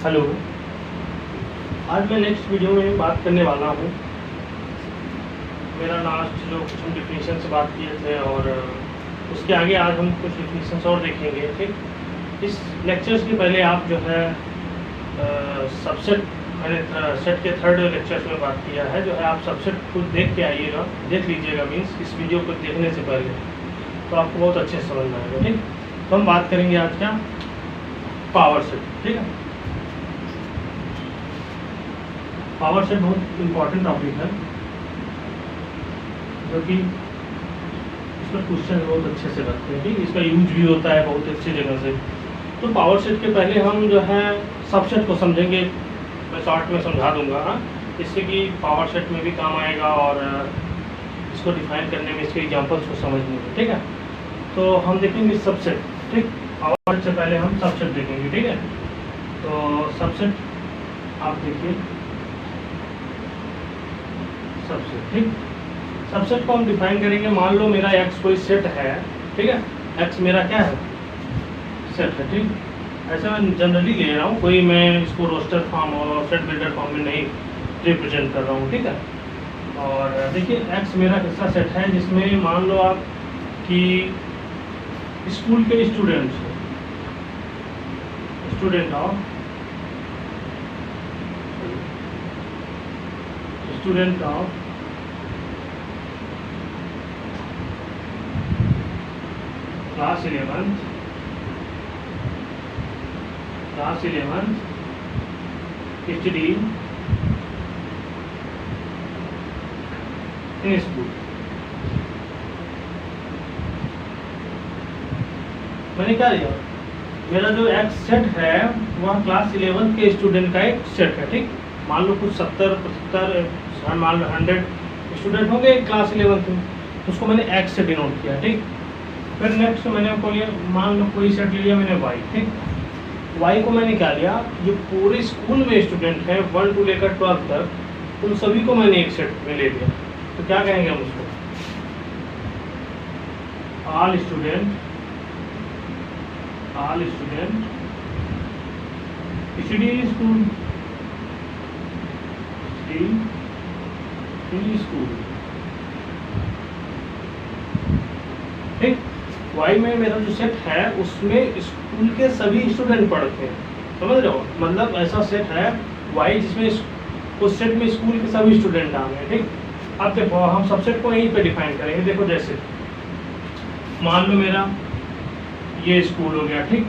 Hello. आज मैं next video में बात करने वाला हूँ। मेरा लास्ट जो कुछ हम डिफिनीशन से बात किए थे और उसके आगे आज हम कुछ डिफिनीशंस और देखेंगे। ठीक, इस लेक्चर्स के पहले आप जो है सबसेट, मैंने सेट के थर्ड लेक्चर्स में बात किया है, जो है आप सबसेट को देख के आइएगा, देख लीजिएगा, मीन्स इस वीडियो को देखने से पहले, तो आपको बहुत अच्छे से समझ में आएगा। ठीक, तो हम बात करेंगे आज क्या, पावर सेट। ठीक है, पावर सेट बहुत इम्पॉर्टेंट टॉपिक है, क्योंकि इसमें क्वेश्चन बहुत अच्छे से रखते हैं। ठीक, इसका यूज भी होता है बहुत अच्छी जगह से। तो पावर सेट के पहले हम जो है सबसेट को समझेंगे, मैं शॉर्ट में समझा दूंगा, हाँ, जिससे कि पावर सेट में भी काम आएगा और इसको डिफाइन करने में, इसके एग्जांपल्स को समझने में। ठीक है, तो हम देखेंगे सबसेट। ठीक, पावर सेट से पहले हम सबसेट देखेंगे। ठीक है, तो सबसेट आप देखिए, सबसेट। ठीक, सबसेट को हम डिफाइन करेंगे। मान लो मेरा एक्स कोई सेट है, ठीक है, एक्स मेरा क्या है, सेट है। ठीक, ऐसे मैं जनरली ले रहा हूँ, कोई मैं इसको रोस्टर फॉर्म और सेट बिल्डर फॉर्म में नहीं रिप्रेजेंट कर रहा हूँ। ठीक है, और देखिए एक्स मेरा कैसा सेट है, जिसमें मान लो आप कि स्कूल के students, student of class 11th HD in school. मैंने क्या लिया, मेरा जो एक्स सेट है वह क्लास 11 के स्टूडेंट का एक सेट है। ठीक, मान लो कुछ 70-75, मान लो 100 स्टूडेंट होंगे क्लास 11 में, उसको मैंने एक्स से डिनोट किया। ठीक, फिर नेक्स्ट मैंने को लिया, मान लो कोई सेट लिया मैंने वाई। ठीक, वाई को मैंने क्या लिया, जो पूरे स्कूल में स्टूडेंट हैं 1 to लेकर 12 तक, उन सभी को मैंने एक सेट में ले लिया। तो क्या कहेंगे हम उसको, ऑल स्टूडेंट CD स्कूल। ठीक, वाई में मेरा जो सेट है उसमें स्कूल के सभी स्टूडेंट पढ़ते हैं, समझ रहे हो, मतलब ऐसा सेट है वाई जिसमें उस सेट में स्कूल के सभी स्टूडेंट आ गए। ठीक, अब देखो हम सबसेट को यहीं पे डिफाइन करेंगे। देखो जैसे मान लो मेरा ये स्कूल हो गया। ठीक,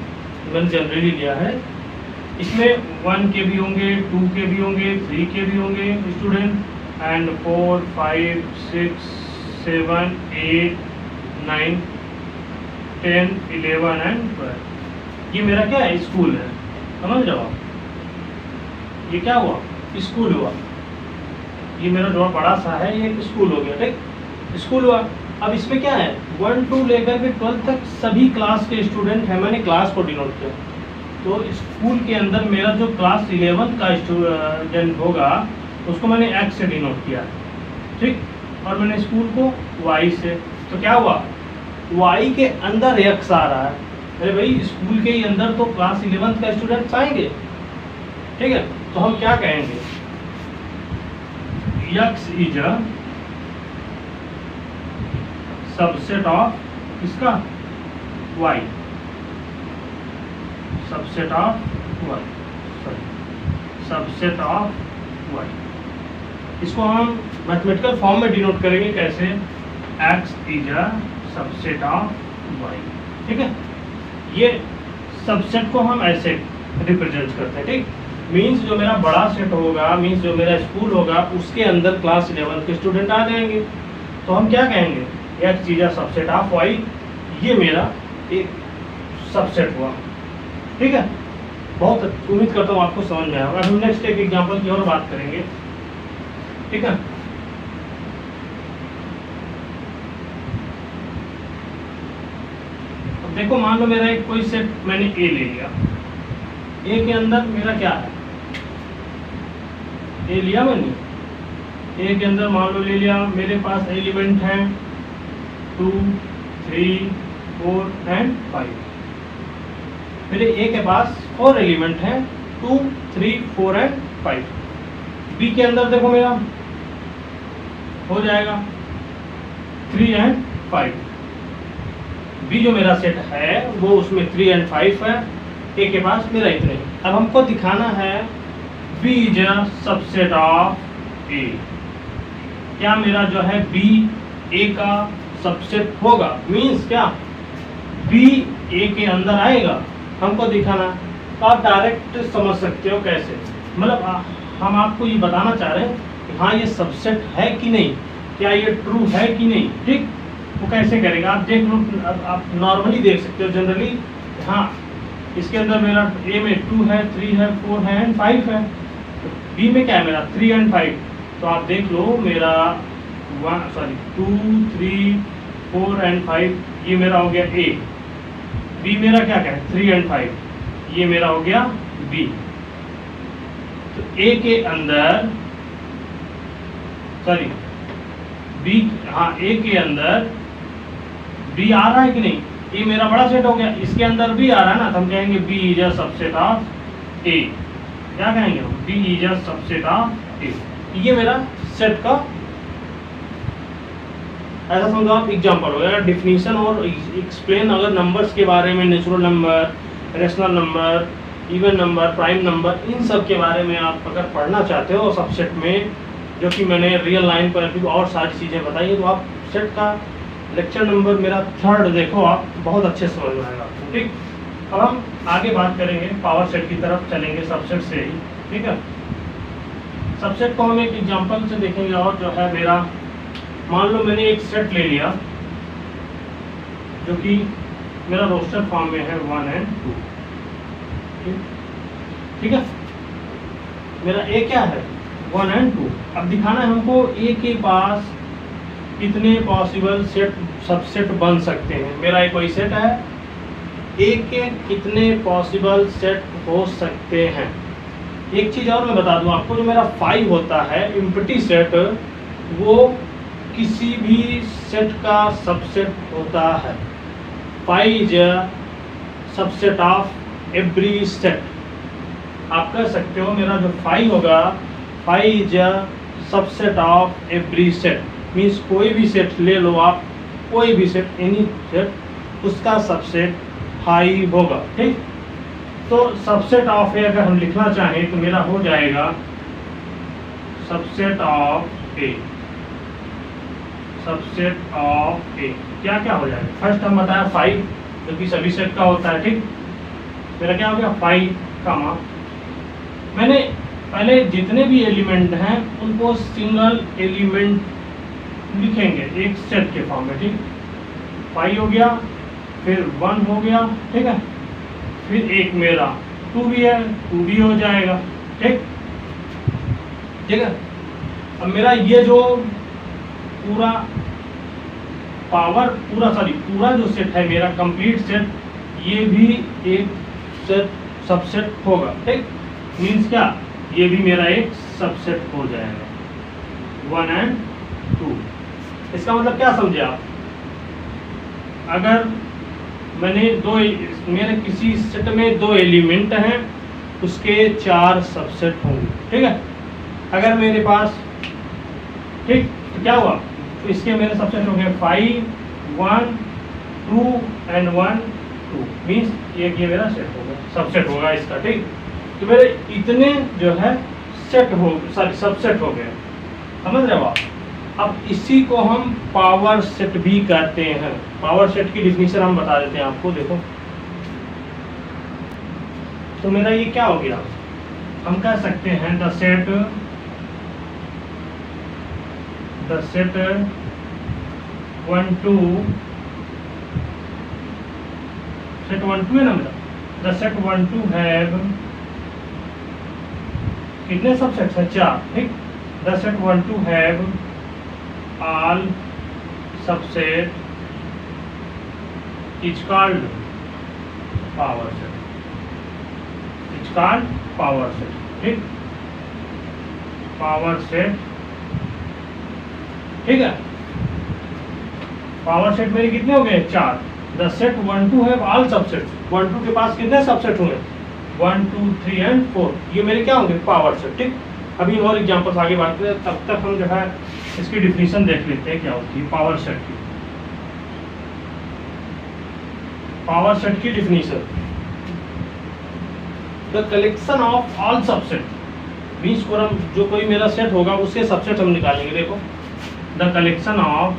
मैंने जनरली लिया है, इसमें 1 के भी होंगे, 2 के भी होंगे, 3 के भी होंगे स्टूडेंट, एंड 4, 5, 6, 7, 8, 9, 10, 11 एंड 12। ये मेरा क्या है, स्कूल है, समझ रहे हो आप, ये क्या हुआ, स्कूल हुआ। ये मेरा जो बड़ा सा है ये स्कूल हो गया। ठीक, स्कूल हुआ। अब इसमें क्या है, 1 to लेकर के 12 तक सभी क्लास के स्टूडेंट हैं, मैंने क्लास को डिनोट किया। तो स्कूल के अंदर मेरा जो क्लास 11 का स्टूडेंट होगा उसको मैंने एक्स से डिनोट किया। ठीक, और मैंने स्कूल को वाई से। तो क्या हुआ, वाई के अंदर एक्स आ रहा है। अरे भाई, स्कूल के ही अंदर तो क्लास 11 का स्टूडेंट्स आएंगे। ठीक है, तो हम क्या कहेंगे, X is a subset of इसका वाई, सबसेट ऑफ वाई। इसको हम मैथमेटिकल फॉर्म में डिनोट करेंगे, कैसे, X is a subset of Y. ठीक है, ये सबसेट को हम ऐसे रिप्रेजेंट करते हैं। ठीक, मीन्स जो मेरा बड़ा सेट होगा, मीन्स जो मेरा स्कूल होगा उसके अंदर क्लास 11 के स्टूडेंट आ जाएंगे। तो हम क्या कहेंगे, X is a subset of Y, ये मेरा एक सबसेट हुआ। ठीक है, बहुत उम्मीद करता हूँ आपको समझ में आएगा। हम नेक्स्ट एक एग्जांपल की और बात करेंगे। ठीक है, अब देखो मान लो मेरा एक कोई सेट मैंने ए ले लिया, ए के अंदर मेरा क्या है, ए लिया मैंने, ए के अंदर मान लो ले लिया, मेरे पास एलिमेंट हैं 2, 3, 4 एंड 5। मेरे ए के पास 4 एलिमेंट हैं 2 3 4 एंड 5। बी के अंदर देखो मेरा हो जाएगा 3 एंड 5। बी जो मेरा सेट है वो उसमें 3 एंड 5 है, ए के पास मेरा इतने। अब हमको दिखाना है B is a subset of A. क्या मेरा जो है बी ए का सबसेट होगा, मीन्स क्या बी ए के अंदर आएगा, हमको दिखाना। तो आप डायरेक्ट समझ सकते हो कैसे, मतलब हम आपको ये बताना चाह रहे हैं कि हाँ ये सबसेट है कि नहीं, क्या ये ट्रू है कि नहीं, ठीक। वो कैसे करेगा आप देख लो, आप नॉर्मली देख सकते हो जनरली। हाँ इसके अंदर मेरा ए में 2 है, 3 है, 4 है एंड 5 है। बी में क्या है मेरा 3 एंड 5। तो आप देख लो मेरा 2 3 4 एंड 5 ये मेरा हो गया ए। बी मेरा क्या क्या है 3 एंड 5, ये मेरा हो गया बी। तो ए के अंदर बी, हाँ ए के अंदर बी आ रहा है कि नहीं, ये मेरा बड़ा सेट हो गया, इसके अंदर भी आ रहा है ना, तो हम कहेंगे B is a subset of A. क्या कहेंगे हम, B is a subset of A. ये मेरा सेट का ऐसा समझो आप एग्जांपल हो गया। डिफिनीशन और एक्सप्लेन अगर नंबर्स के बारे में, natural number, rational number, even number, prime number, इन सब के बारे में आप अगर पढ़ना चाहते हो सबसेट में, जो कि मैंने रियल लाइन पर भी और सारी चीज़ें बताई है, तो आप सेट का लेक्चर नंबर मेरा 3 देखो, आप बहुत अच्छे से समझ में आएगा आपको, ठीक। अब हम आगे बात करेंगे, पावर सेट की तरफ चलेंगे सबसेट से ही, ठीक है। सबसेट को हम एक एग्जांपल से देखेंगे। और जो है मेरा, मान लो मैंने एक सेट ले लिया जो कि मेरा रोस्टर फॉर्म में है 1 एंड 2, ठीक है। मेरा ए क्या है 1 एंड 2। अब दिखाना है हमको ए के पास कितने पॉसिबल सेट सबसेट बन सकते हैं। मेरा एक कोई सेट है, ए के कितने पॉसिबल सेट हो सकते हैं। एक चीज़ और मैं बता दूं आपको, जो मेरा 5 होता है एम्प्टी सेट, वो किसी भी सेट का सबसेट होता है। 5 is a subset of every set. आप कह सकते हो मेरा जो 5 होगा, 5 is a subset of every set, means कोई भी सेट ले लो आप, कोई भी सेट, एनी सेट, उसका सबसेट 5 होगा, ठीक। तो सबसेट ऑफ ए अगर हम लिखना चाहें तो मेरा हो जाएगा subset of A. Subset of A क्या क्या हो जाएगा, फर्स्ट हम बताया 5 जो कि सभी सेट का होता है, ठीक। मेरा क्या हो गया 5 का मान, मैंने पहले जितने भी एलिमेंट हैं उनको सिंगल एलिमेंट लिखेंगे एक सेट के फॉर्म में, ठीक। 5 हो गया, फिर 1 हो गया, ठीक है, फिर एक मेरा 2 भी है, 2 भी हो जाएगा, ठीक, ठीक है। अब मेरा ये जो पूरा पूरा जो सेट है मेरा कंप्लीट सेट, ये भी एक सेट सबसेट होगा, ठीक। मीन्स क्या, ये भी मेरा एक सबसेट हो जाएगा 1 एंड 2। इसका मतलब क्या समझे आप, अगर मेरे किसी सेट में 2 एलिमेंट हैं, उसके 4 सबसेट होंगे, ठीक है। अगर मेरे पास, ठीक, तो क्या हुआ, तो इसके मेरे सबसेट हो गए 5 1 2 एंड 1 2, मीन्स ये मेरा सेट होगा, सबसेट होगा इसका, ठीक। तो मेरे इतने जो है सबसेट हो गए, समझ रहे हो आप। अब इसी को हम पावर सेट भी कहते हैं। पावर सेट की डिफिनीशन हम बता देते हैं आपको, देखो। तो मेरा ये क्या हो गया, हम कह सकते हैं द सेट 1 2 सेट 1 2 है ना मेरा, द सेट 1 2 हैव कितने सबसेट्स हैं, 4, ठीक। The set 1 2 have all subset is called power set, it's called power set, ठीक, पावर सेट, ठीक है। पावर सेट मेरे कितने हो गए 4। द सेट 1 2 है ऑल सबसेट, 1 2 के पास कितने सबसेट हुए 1 2 3 एंड 4, ये मेरे क्या होंगे पावर सेट। ठीक, अभी और एग्जांपल्स आगे बात करें, तब तक हम जो है इसकी डिफिनीशन देख लेते हैं क्या होती है पावर सेट की। पावर सेट की definition, the collection of all subset, means जो कोई मेरा सेट होगा उसके सबसेट हम निकालेंगे। देखो, द कलेक्शन ऑफ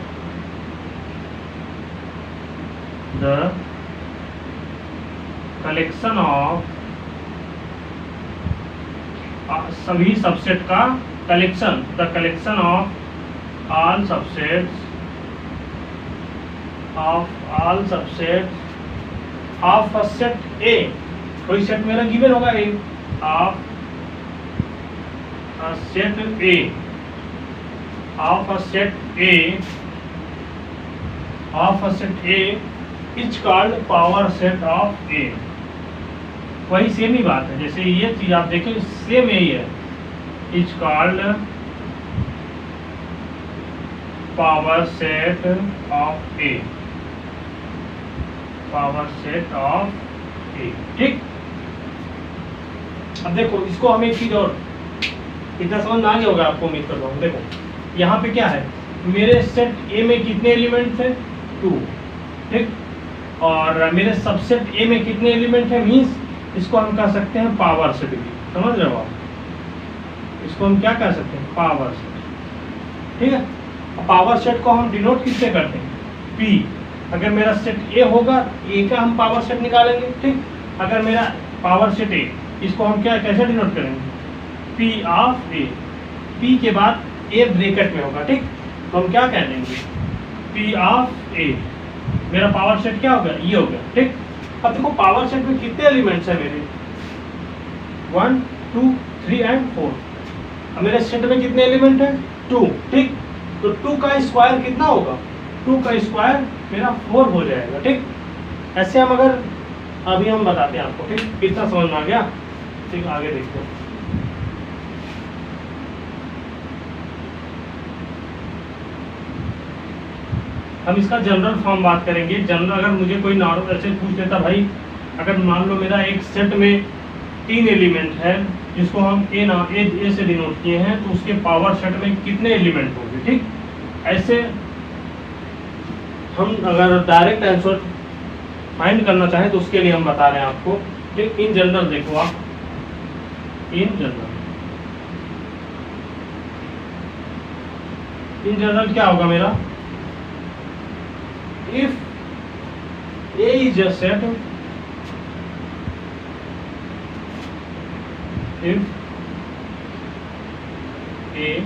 सभी सबसेट का collection, the collection of all subsets of a set A, कोई सेट मेरा गिवन होगा A, of a set A, of a set A is called power set of A. वही same ही बात है, जैसे ये चीज आप देखो सेम यही है, is called power set of A, power set of A. ठीक, अब देखो इसको हम एक चीज और, इतना समझ में आ गया होगा आपको, उम्मीद करता हूँ। देखो यहाँ पे क्या है, मेरे सेट ए में कितने एलिमेंट्स हैं 2, ठीक, और मेरे सबसेट ए में कितने एलिमेंट है, मीन्स इसको हम कह सकते हैं पावर सेट भी, समझ रहे हो आप, इसको हम क्या कह सकते हैं पावर सेट। ठीक है, पावर सेट को हम डिनोट किससे करते हैं P, अगर मेरा सेट ए होगा ए का हम पावर सेट निकालेंगे। ठीक, अगर मेरा पावर सेट ए, इसको हम क्या कैसे डिनोट करेंगे P ऑफ ए, P के बाद ए ब्रैकेट में होगा। ठीक, तो हम क्या कह देंगे P ऑफ ए, मेरा पावर सेट क्या होगा ये हो गया। ठीक, अब देखो पावर सेट में कितने एलिमेंट्स हैं मेरे 1 2 3 एंड 4, अब मेरे सेट में कितने एलिमेंट हैं 2। ठीक, तो 2 का स्क्वायर कितना होगा, 2 का स्क्वायर मेरा 4 हो जाएगा। ठीक, ऐसे हम अगर अभी हम बताते हैं आपको। ठीक, कितना समझ में आ गया। ठीक, आगे देखते हैं। हम इसका जनरल फॉर्म बात करेंगे। जनरल अगर मुझे कोई नॉर्मल ऐसे पूछ लेता भाई, अगर मान लो मेरा एक सेट में 3 एलिमेंट है जिसको हम ए से डिनोट किए हैं, तो उसके पावर सेट में कितने एलिमेंट होंगे। ठीक, ऐसे हम अगर डायरेक्ट आंसर फाइंड करना चाहें तो उसके लिए हम बता रहे हैं आपको। ठीक, इन जनरल देखो आप, इन जनरल क्या होगा मेरा, if A is a set, if A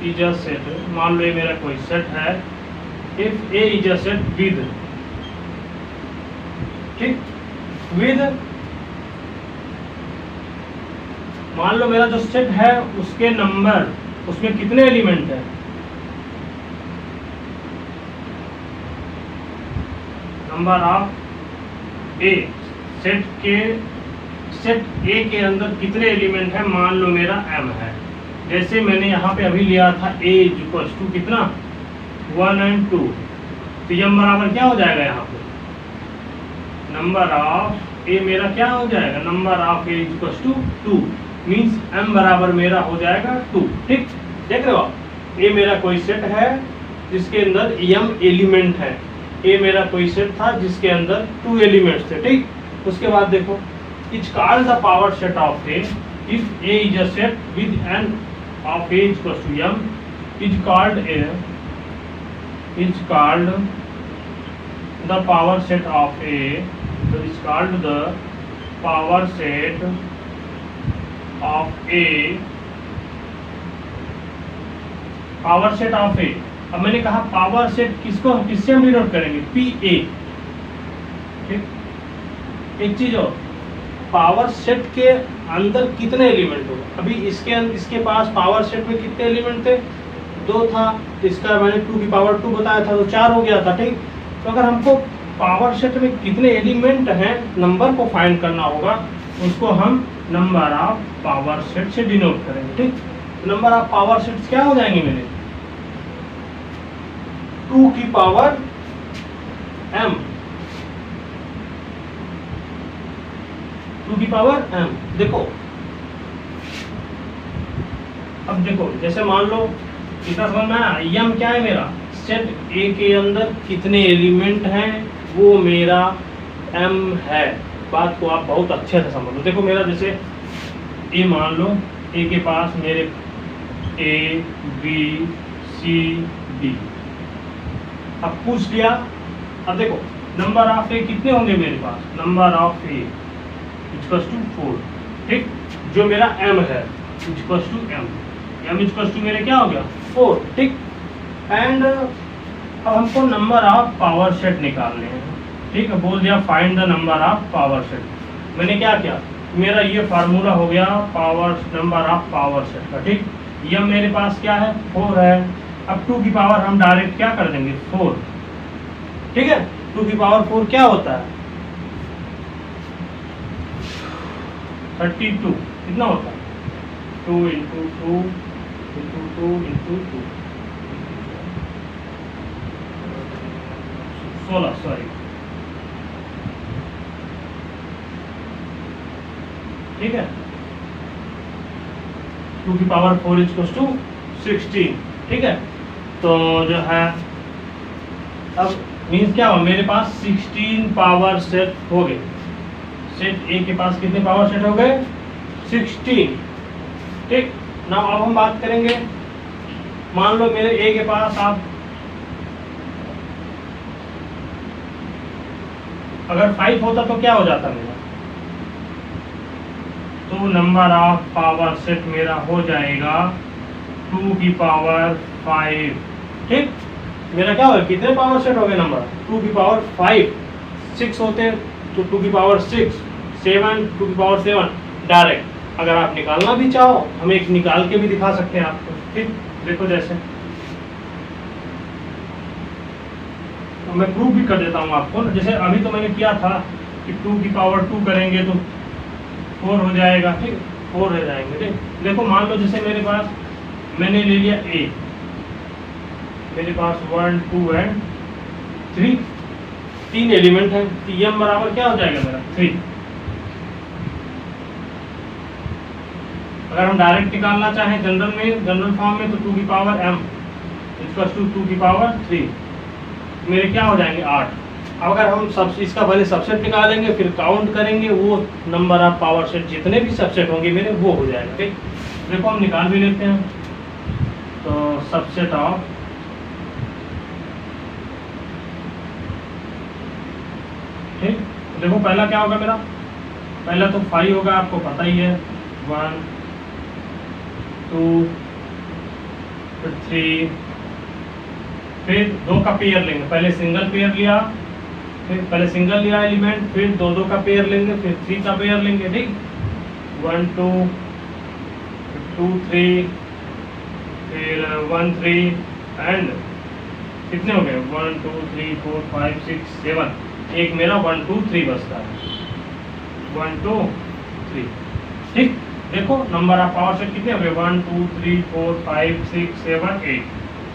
is a set, मान लो ये मेरा कोई सेट है, if A is a set with, ठीक, with, मान लो मेरा जो सेट है उसके नंबर, उसमें कितने एलिमेंट है, नंबर ऑफ ए, सेट ए के अंदर कितने एलिमेंट है, मान लो मेरा m है। जैसे मैंने यहाँ पे अभी लिया था a इक्वल्स टू कितना 1 and 2, तो m बराबर क्या हो जाएगा, यहाँ पे नंबर ऑफ a मेरा क्या हो जाएगा, number of a equals to 2, means m बराबर मेरा हो जाएगा 2। ठीक, देख रहे हो आप, a मेरा कोई सेट है जिसके अंदर m एलिमेंट है, ए मेरा कोई सेट था जिसके अंदर 2 एलिमेंट्स थे। ठीक, उसके बाद देखो is called the power set of A if A is a set with n of A equals to m, is called the power set of A, तो is called the power set of A, power set of A. अब मैंने कहा power set किसको किससे हम denote करेंगे PA। ठीक, एक चीज और, पावर सेट के अंदर कितने एलिमेंट होगा, अभी इसके पास पावर सेट में कितने एलिमेंट थे 2 था, इसका मैंने 2 की पावर 2 बताया था तो 4 हो गया था। ठीक, तो अगर हमको पावर सेट में कितने एलिमेंट हैं नंबर को फाइंड करना होगा, उसको हम नंबर ऑफ पावर सेट से डिनोट करेंगे। ठीक, तो नंबर ऑफ पावर सेट क्या हो जाएंगे मेरे 2 की पावर m, 2 की पावर m। देखो अब देखो, जैसे मान लो इतना समझ में आया, m क्या है मेरा, सेट A के अंदर कितने एलिमेंट हैं वो मेरा m है। बात को आप बहुत अच्छे से समझ लो। देखो मेरा जैसे A मान लो, A के पास मेरे A B C D, अब पूछ लिया। अब देखो नंबर ऑफ ए कितने होंगे मेरे पास, number of A equals to 4, ठीक, जो मेरा m है equals to m equals to मेरे क्या हो गया 4, ठीक। एंड अब हमको नंबर ऑफ पावर सेट निकालने हैं, ठीक है। बोल दिया find the number of power set. मैंने क्या किया, मेरा ये फार्मूला हो गया power number of power set का, ठीक। यह मेरे पास क्या है 4 है। अब 2 की पावर हम डायरेक्ट क्या कर देंगे 4, ठीक है। 2 की पावर 4 क्या होता है 32, कितना होता है 2 इंटू 2 इंटू 2 इंटू 2, 16, सॉरी, ठीक है। 2 की पावर 4 इक्वल्स टू 16, ठीक है। तो जो है अब मीन्स क्या हुआ, मेरे पास 16 पावर सेट हो गए। सेट ए के पास कितने पावर सेट हो गए 16, ठीक ना। अब हम बात करेंगे, मान लो मेरे ए के पास आप अगर 5 होता तो क्या हो जाता मेरा, तो नंबर ऑफ पावर सेट मेरा हो जाएगा 2 की पावर 5, ठीक। मेरा क्या होगा, कितने पावर सेट हो गए नंबर 2 की पावर 5, 6 होते तो 2 की पावर 6, 7, 2 की पावर 7 डायरेक्ट। अगर आप निकालना भी चाहो हम एक निकाल के भी दिखा सकते हैं आपको, ठीक। देखो जैसे तो मैं प्रूफ भी कर देता हूँ आपको, जैसे अभी तो मैंने किया था कि 2 की पावर 2 करेंगे तो 4 हो जाएगा, ठीक, 4 हो जाएंगे, ठीक। देखो मान लो जैसे मेरे पास मैंने ले लिया A, मेरे पास 1 2 एंड 3, 3 एलिमेंट है, m बराबर क्या हो जाएगा मेरा 3। अगर हम डायरेक्ट निकालना चाहें जनरल में, जनरल फॉर्म में, तो 2 की पावर m इक्वल्स टू 2 की पावर 3, मेरे क्या हो जाएंगे 8। अब अगर हम सब इसका पहले सबसेट निकालेंगे फिर काउंट करेंगे, वो नंबर ऑफ पावर सेट जितने भी सबसेट होंगे मेरे वो हो जाएगा, ठीक। देखो हम निकाल भी लेते हैं, तो सबसेट ऑफ ठीक। देखो पहला क्या होगा मेरा, पहला तो 5 होगा, आपको पता ही है, 1 2 फिर 3, फिर 2 का पेयर लेंगे, पहले सिंगल पेयर लिया, फिर पहले सिंगल लिया एलिमेंट, फिर 2 का पेयर लेंगे, फिर 3 का पेयर लेंगे, ठीक। 1 2 2 3 फिर 1 3 एंड कितने हो गए 1 2 3 4 5 6 7, एक मेरा 1 2 3 बचता है, 1 2 3, ठीक। देखो नंबर ऑफ पावर सेट कितने हो गए 1 2 3 4 5 6 7 8,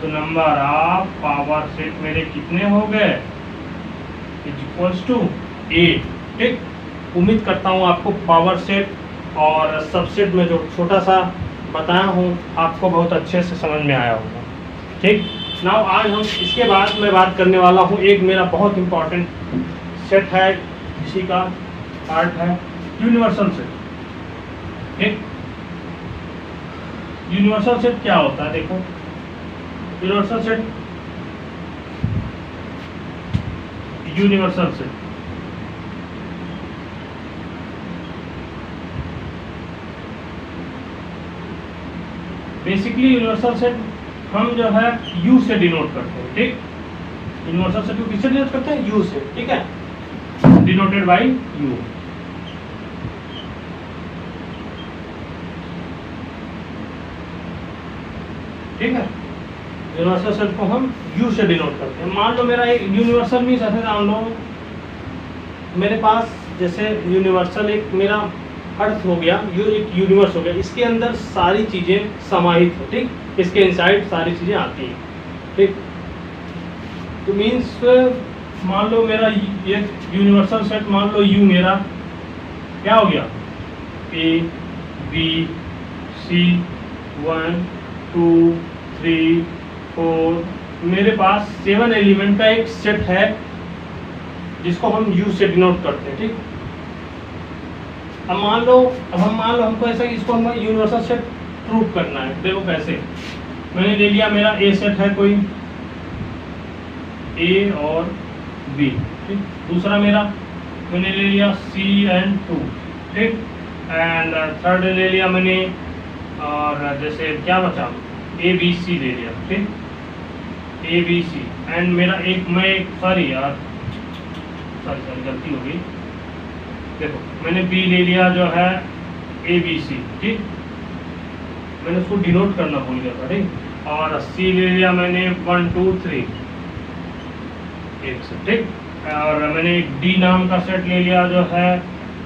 तो नंबर ऑफ पावर सेट मेरे कितने हो गए इक्वल्स टू 8, ठीक। उम्मीद करता हूँ आपको पावर सेट और सबसेट में जो छोटा सा बताया हूँ आपको बहुत अच्छे से समझ में आया होगा, ठीक। नाउ आज हम इसके बाद मैं बात करने वाला हूँ, एक मेरा बहुत इम्पोर्टेंट सेट है, इसी का पार्ट है यूनिवर्सल सेट, ठीक। यूनिवर्सल सेट क्या होता है, देखो universal set, universal set basically universal set हम जो है U से डिनोट करते हैं, ठीक। यूनिवर्सल सेट को किससे डिनोट करते हैं U से, ठीक है, डिनोटेड बाय U, ठीक है। यूनिवर्सल सेट को हम U से डिनोट करते हैं। मान लो मेरा एक यूनिवर्सल मीन्स ऐसे मान लो मेरे पास जैसे यूनिवर्सल एक मेरा अर्थ हो गया, ये एक यूनिवर्स हो गया, इसके अंदर सारी चीजें समाहित है, ठीक। इसके इनसाइड सारी चीजें आती हैं, ठीक। तो मीन्स मान लो मेरा ये यूनिवर्सल सेट, मान लो U मेरा क्या हो गया, ए बी सी 1 2 3 4, मेरे पास 7 एलिमेंट का एक सेट है जिसको हम यू से डिनोट करते हैं। ठीक, अब मान लो हमको ऐसा कि इसको हम यूनिवर्सल सेट प्रूव करना है। देखो कैसे, मैंने ले लिया, मेरा ए सेट है कोई ए और बी, ठीक, दूसरा मेरा मैंने ले लिया सी एंड 2, ठीक, एंड थर्ड ले लिया मैंने, और जैसे क्या बचा, ए बी सी ले लिया, ठीक, ए बी सी, एंड मेरा सॉरी गलती हो गई, देखो मैंने बी ले लिया जो है ए बी सी, ठीक, मैंने उसको डिनोट करना भूल गया था, ठीक, और सी ले लिया मैंने 1 2 3 एक से, ठीक, और मैंने एक डी नाम का सेट ले लिया जो है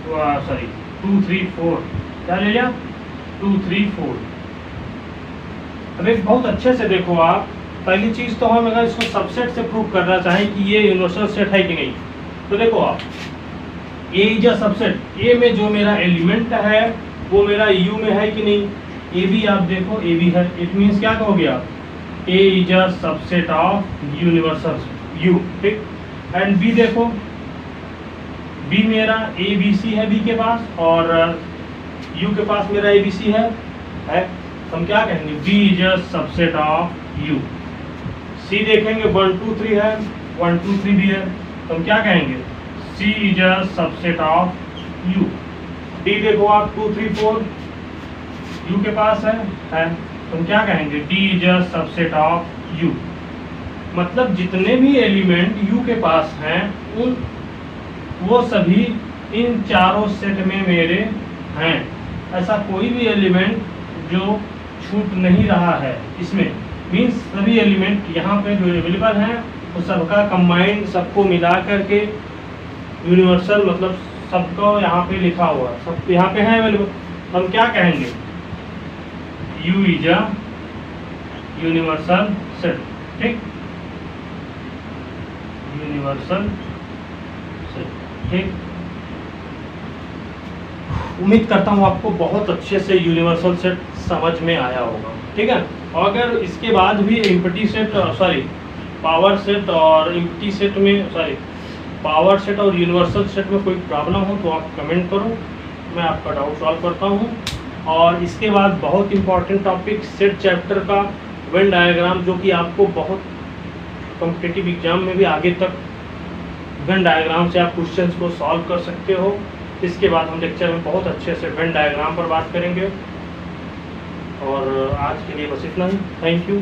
2 3 4, क्या ले लिया 2 3 4। अब एक बहुत अच्छे से देखो आप, पहली चीज तो हम अगर इसको सबसेट से प्रूव करना चाहें कि ये यूनिवर्सल सेट है कि नहीं, तो देखो आप, ए इज अ सबसेट, ए में जो मेरा एलिमेंट है वो मेरा यू में है कि नहीं, ए भी आप देखो ए भी है, इट मीन्स क्या कहोगे आप, A is a subset of universal U, ठीक, एंड बी देखो, बी मेरा ए बी सी है बी के पास, और यू के पास मेरा ए बी सी है, हम क्या कहेंगे, B is a subset of U. C देखेंगे 1 2 3 है, 1 2 3 भी है, हम क्या कहेंगे, C is a subset of U. D देखो आप 2 3 4 यू के पास है, हम क्या कहेंगे, D is a subset of you. मतलब जितने भी एलिमेंट यू के पास हैं उन वो सभी इन चारों सेट में मेरे हैं, ऐसा कोई भी एलिमेंट जो छूट नहीं रहा है इसमें, मीन्स सभी एलिमेंट यहाँ पे जो अवेलेबल हैं वो सबका कंबाइंड, सबको मिला करके यूनिवर्सल, मतलब सबको यहाँ पे लिखा हुआ है, सब यहाँ पे है अवेलेबल, हम क्या कहेंगे, you is a universal set, ठीक, यूनिवर्सल सेट, ठीक। उम्मीद करता हूँ आपको बहुत अच्छे से यूनिवर्सल सेट समझ में आया होगा, ठीक है। और अगर इसके बाद भी एम्प्टी सेट, पावर सेट और एम्प्टी सेट में, पावर सेट और यूनिवर्सल सेट में कोई प्रॉब्लम हो तो आप कमेंट करो, मैं आपका डाउट सॉल्व करता हूँ। और इसके बाद बहुत इंपॉर्टेंट टॉपिक सेट चैप्टर का वेन डायग्राम, जो कि आपको बहुत कॉम्पिटिटिव एग्जाम में भी आगे तक वेन डायग्राम से आप क्वेश्चंस को सॉल्व कर सकते हो। इसके बाद हम लेक्चर में बहुत अच्छे से वेन डायग्राम पर बात करेंगे। और आज के लिए बस इतना ही, थैंक यू।